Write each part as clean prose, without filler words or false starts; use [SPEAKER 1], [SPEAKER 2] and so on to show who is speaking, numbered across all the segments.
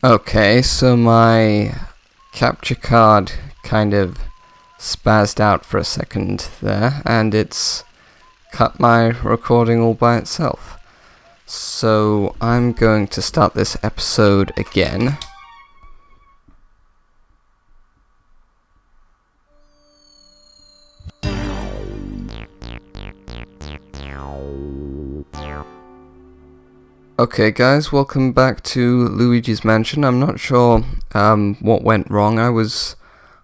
[SPEAKER 1] Okay, so my capture card kind of spazzed out for a second there, and it's cut my recording all by itself. So I'm going to start this episode again. Okay guys, welcome back to Luigi's Mansion. I'm not sure what went wrong. I was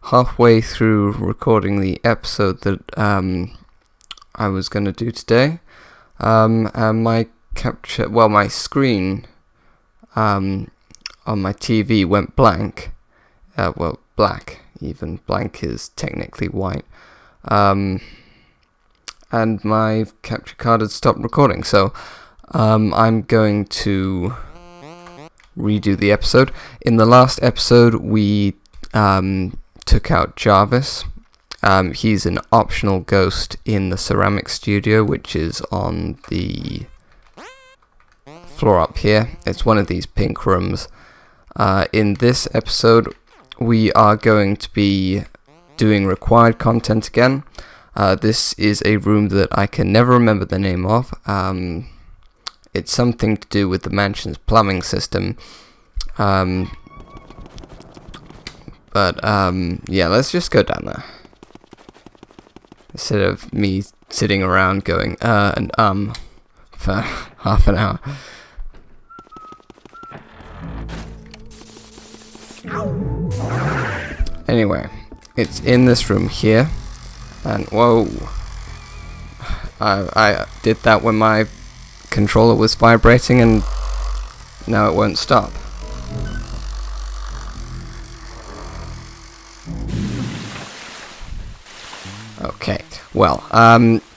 [SPEAKER 1] halfway through recording the episode that I was going to do today, and my screen on my TV went blank. Well, black even. Blank is technically white. And my capture card had stopped recording, so I'm going to redo the episode. In the last episode, we took out Jarvis. He's an optional ghost in the ceramic studio, which is on the floor up here. It's one of these pink rooms. In this episode, we are going to be doing required content again. This is a room that I can never remember the name of. It's something to do with the mansion's plumbing system. Yeah, let's just go down there. Instead of me sitting around going, for half an hour. Anyway, it's in this room here. And, whoa. I did that when my controller was vibrating, and now it won't stop. Okay, well,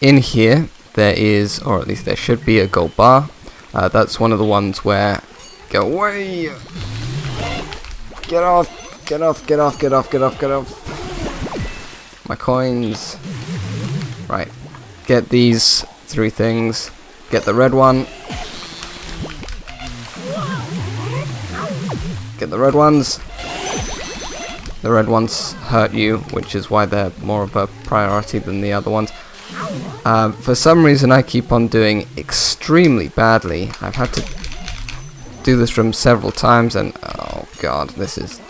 [SPEAKER 1] in here there is, or at least there should be, a gold bar. That's one of the ones where... Go away! Get off! Get off, get off, get off, get off, get off! My coins. Right, get these 3 things. Get the red one. Get the red ones. The red ones hurt you, which is why they're more of a priority than the other ones. For some reason I keep on doing extremely badly. I've had to do this room several times, and oh god, this is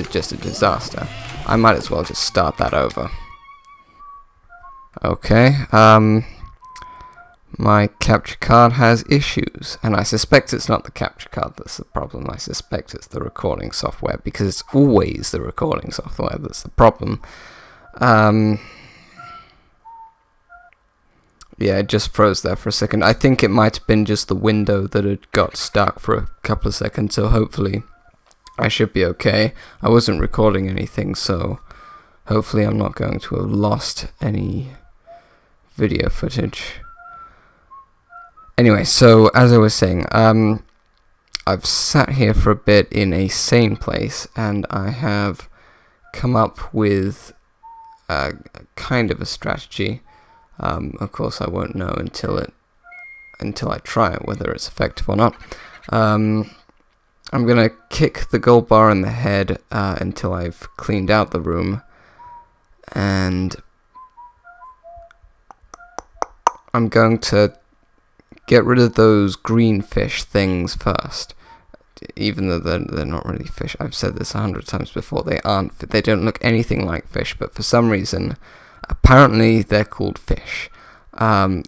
[SPEAKER 1] just a disaster. I might as well just start that over. Okay, my capture card has issues, and I suspect it's not the capture card that's the problem. I suspect it's the recording software, because it's always the recording software that's the problem. Yeah, it just froze there for a second. I think it might have been just the window that had got stuck for a couple of seconds, so hopefully I should be okay. I wasn't recording anything, so hopefully I'm not going to have lost any video footage. Anyway, so as I was saying, I've sat here for a bit in a sane place, and I have come up with kind of a strategy. Of course, I won't know until I try it, whether it's effective or not. I'm gonna kick the gold bar in the head until I've cleaned out the room, and I'm going to get rid of those green fish things first, even though they're not really fish. I've said this 100 times before. They aren't. They don't look anything like fish, but for some reason, apparently they're called fish. I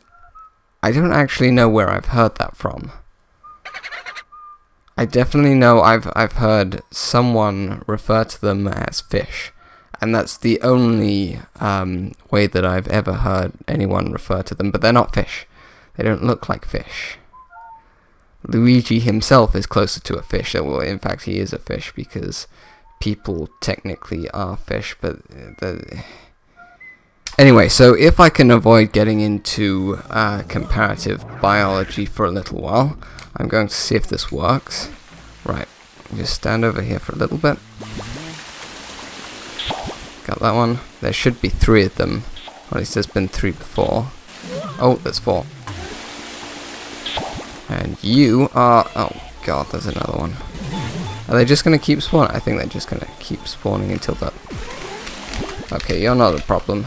[SPEAKER 1] don't actually know where I've heard that from. I definitely know I've heard someone refer to them as fish, and that's the only way that I've ever heard anyone refer to them. But they're not fish. They don't look like fish. Luigi himself is closer to a fish. Well, in fact, he is a fish, because people technically are fish, but... Anyway, so if I can avoid getting into comparative biology for a little while, I'm going to see if this works. Right, just stand over here for a little bit. Got that one. There should be 3 of them. Or at least there's been 3 before. Oh, there's 4. And you are... Oh god, there's another one. Are they just going to keep spawning? I think they're just going to keep spawning until that... Okay, you're not a problem.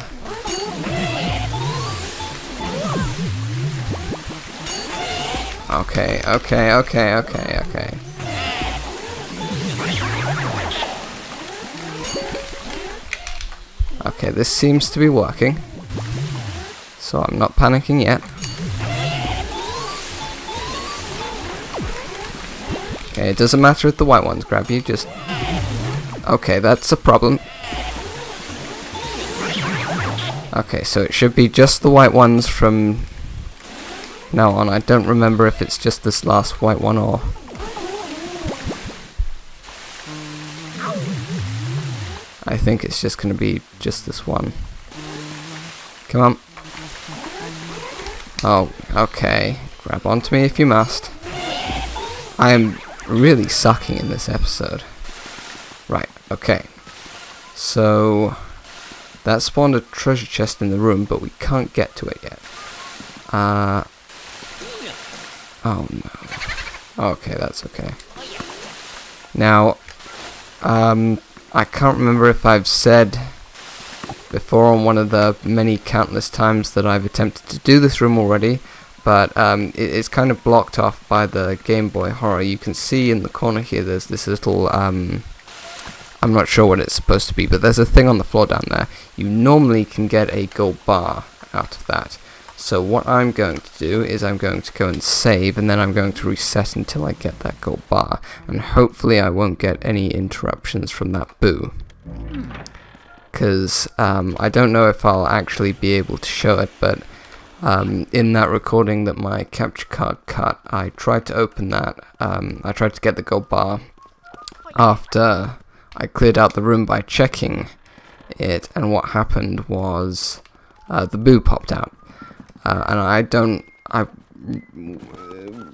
[SPEAKER 1] Okay. Okay, this seems to be working. So I'm not panicking yet. Okay, it doesn't matter if the white ones grab you, just... Okay, that's a problem. Okay, so it should be just the white ones from now on. I don't remember if it's just this last white one or... I think it's just going to be just this one. Come on. Oh, okay. Grab onto me if you must. I am really sucking in this episode. Right, okay. So... that spawned a treasure chest in the room, but we can't get to it yet. Oh no. Okay, that's okay. Now, I can't remember if I've said before on one of the many countless times that I've attempted to do this room already, but it's kind of blocked off by the Game Boy Horror. You can see in the corner here there's this little, I'm not sure what it's supposed to be, but there's a thing on the floor down there. You normally can get a gold bar out of that. So what I'm going to do is I'm going to go and save, and then I'm going to reset until I get that gold bar. And hopefully I won't get any interruptions from that boo. Because I don't know if I'll actually be able to show it, but in that recording that my capture card cut, I tried to open that. I tried to get the gold bar after I cleared out the room by checking it, and what happened was the boo popped out. And I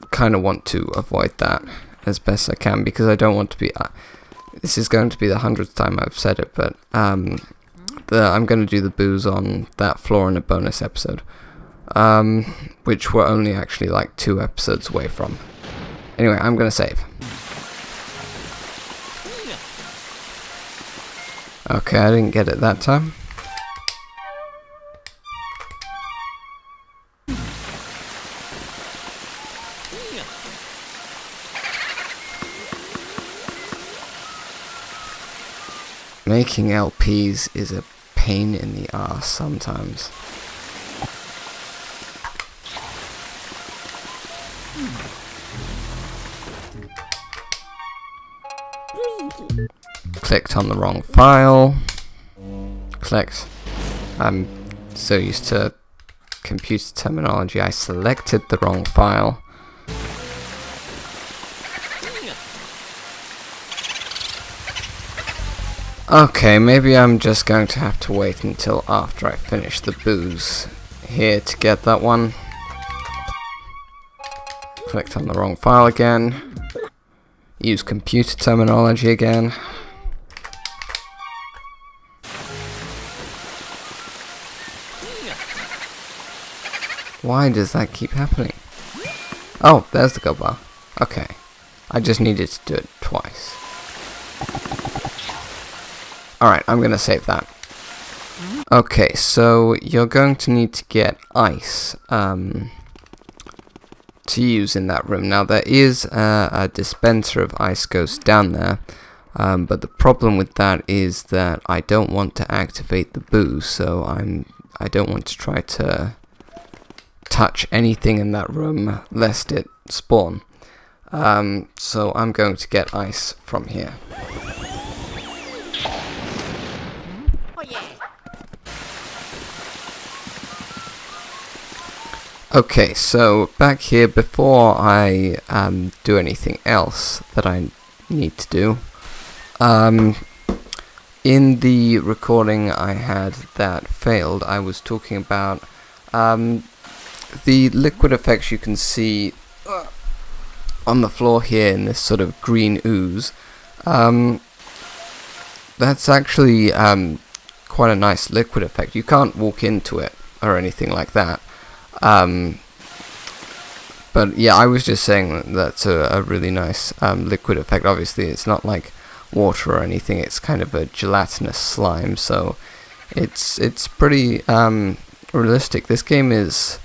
[SPEAKER 1] kind of want to avoid that as best I can, because I don't want to be, this is going to be the 100th time I've said it, but I'm going to do the boos on that floor in a bonus episode, which we're only actually like 2 episodes away from. Anyway, I'm going to save. Okay, I didn't get it that time. Making LPs is a pain in the arse sometimes. Clicked on the wrong file. Clicked. I'm so used to computer terminology, I selected the wrong file. Okay, maybe I'm just going to have to wait until after I finish the boos here to get that one. Clicked on the wrong file again. Use computer terminology again. Why does that keep happening? Oh, there's the gold bar. Okay. I just needed to do it twice. Alright, I'm going to save that. Okay, so you're going to need to get ice to use in that room. Now, there is a dispenser of ice ghosts down there, but the problem with that is that I don't want to activate the boo, so I don't want to try to touch anything in that room lest it spawn. So I'm going to get ice from here. Okay, so back here, before I do anything else that I need to do, in the recording I had that failed, I was talking about the liquid effects you can see on the floor here in this sort of green ooze. That's actually quite a nice liquid effect. You can't walk into it or anything like that. But yeah, I was just saying that that's a really nice liquid effect. Obviously, it's not like water or anything. It's kind of a gelatinous slime, so it's pretty realistic. This game is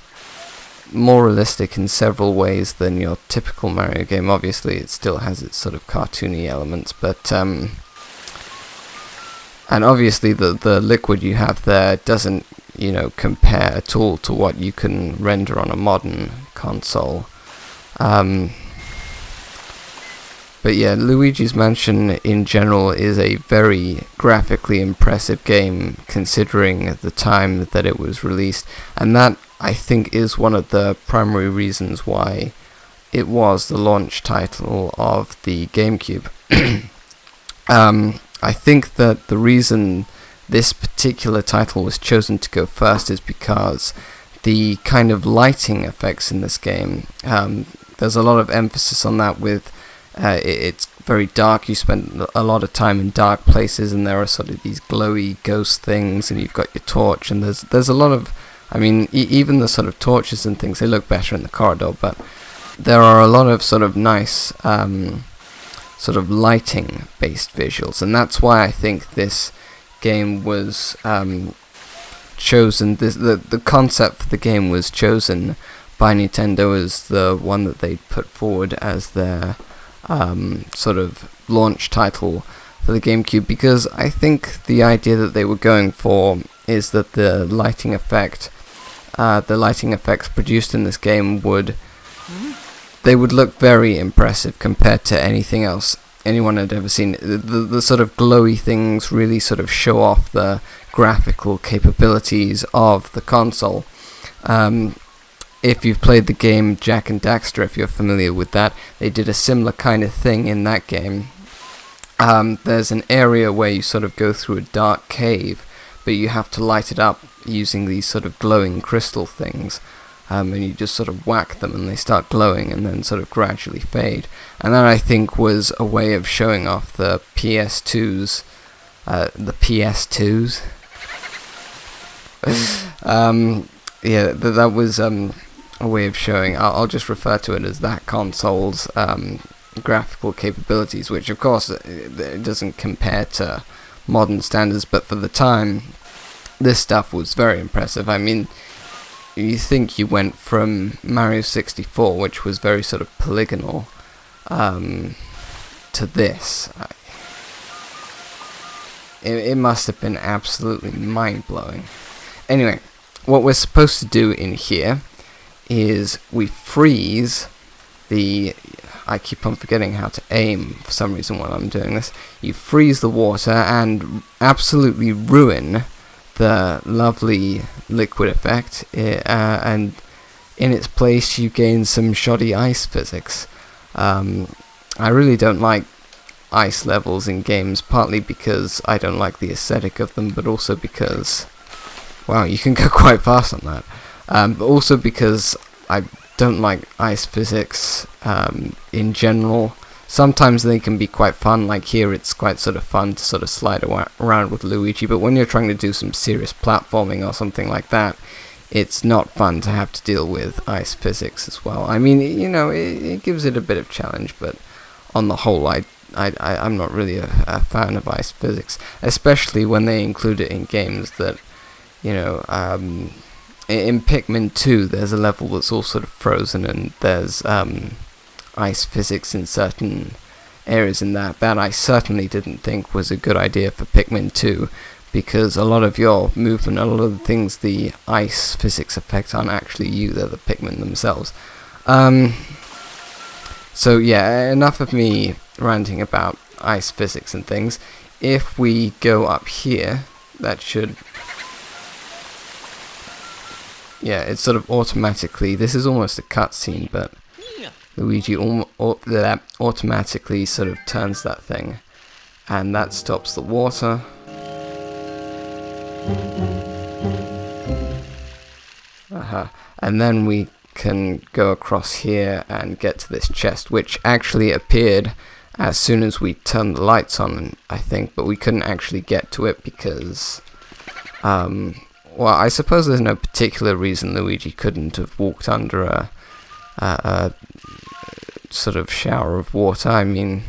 [SPEAKER 1] more realistic in several ways than your typical Mario game. Obviously, it still has its sort of cartoony elements, but and obviously the liquid you have there doesn't, compare at all to what you can render on a modern console. But yeah, Luigi's Mansion in general is a very graphically impressive game considering the time that it was released, and that I think is one of the primary reasons why it was the launch title of the GameCube. I think that the reason this particular title was chosen to go first is because the kind of lighting effects in this game, there's a lot of emphasis on that with it's very dark. You spend a lot of time in dark places, and there are sort of these glowy ghost things, and you've got your torch, and there's a lot of, even the sort of torches and things, they look better in the corridor, but there are a lot of sort of nice sort of lighting based visuals, and that's why I think this game was chosen. The concept for the game was chosen by Nintendo as the one that they put forward as their sort of launch title for the GameCube, because I think the idea that they were going for is that the lighting effects produced in this game would look very impressive compared to anything else anyone had ever seen. The sort of glowy things really sort of show off the graphical capabilities of the console. If you've played the game Jak and Daxter, if you're familiar with that, they did a similar kind of thing in that game. There's an area where you sort of go through a dark cave, but you have to light it up using these sort of glowing crystal things. And you just sort of whack them and they start glowing and then sort of gradually fade. And that, I think, was a way of showing off the PS2's. Yeah, that was a way of showing. I'll just refer to it as that console's graphical capabilities, which of course it doesn't compare to modern standards, but for the time, this stuff was very impressive. I mean, you think you went from Mario 64, which was very sort of polygonal, to this. It must have been absolutely mind-blowing. Anyway, what we're supposed to do in here is we freeze the... I keep on forgetting how to aim for some reason while I'm doing this. You freeze the water and absolutely ruin the lovely liquid effect, and in its place you gain some shoddy ice physics. I really don't like ice levels in games, partly because I don't like the aesthetic of them, but also because, wow, you can go quite fast on that, but also because I don't like ice physics in general. Sometimes they can be quite fun, like here it's quite sort of fun to sort of slide around with Luigi, but when you're trying to do some serious platforming or something like that, it's not fun to have to deal with ice physics as well. I mean, it gives it a bit of challenge, but on the whole, I'm not really a fan of ice physics, especially when they include it in games that, in Pikmin 2, there's a level that's all sort of frozen, and there's ice physics in certain areas in that I certainly didn't think was a good idea for Pikmin 2, because a lot of your movement, a lot of the things the ice physics affect aren't actually you, they're the Pikmin themselves. So yeah, enough of me ranting about ice physics and things. If we go up here, that should... yeah, it's sort of automatically... this is almost a cutscene, but Luigi automatically sort of turns that thing, and that stops the water. And then we can go across here and get to this chest, which actually appeared as soon as we turned the lights on, I think, but we couldn't actually get to it because, well, I suppose there's no particular reason Luigi couldn't have walked under a sort of shower of water. I mean,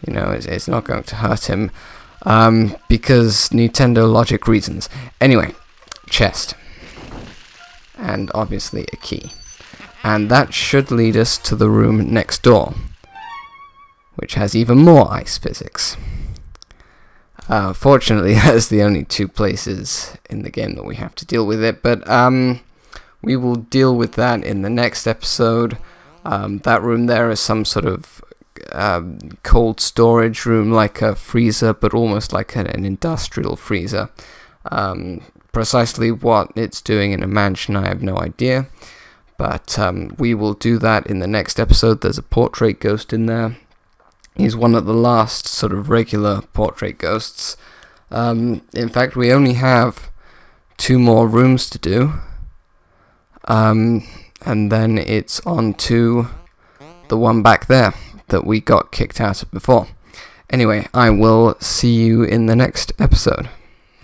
[SPEAKER 1] you know, it's not going to hurt him, because Nintendo logic reasons. Anyway, chest. And obviously a key. And that should lead us to the room next door, which has even more ice physics. Fortunately, that's the only two places in the game that we have to deal with it, but we will deal with that in the next episode. That room there is some sort of cold storage room, like a freezer, but almost like an industrial freezer. Precisely what it's doing in a mansion, I have no idea. But we will do that in the next episode. There's a portrait ghost in there. He's one of the last sort of regular portrait ghosts. In fact, we only have 2 more rooms to do. And then it's on to the one back there that we got kicked out of before. Anyway, I will see you in the next episode.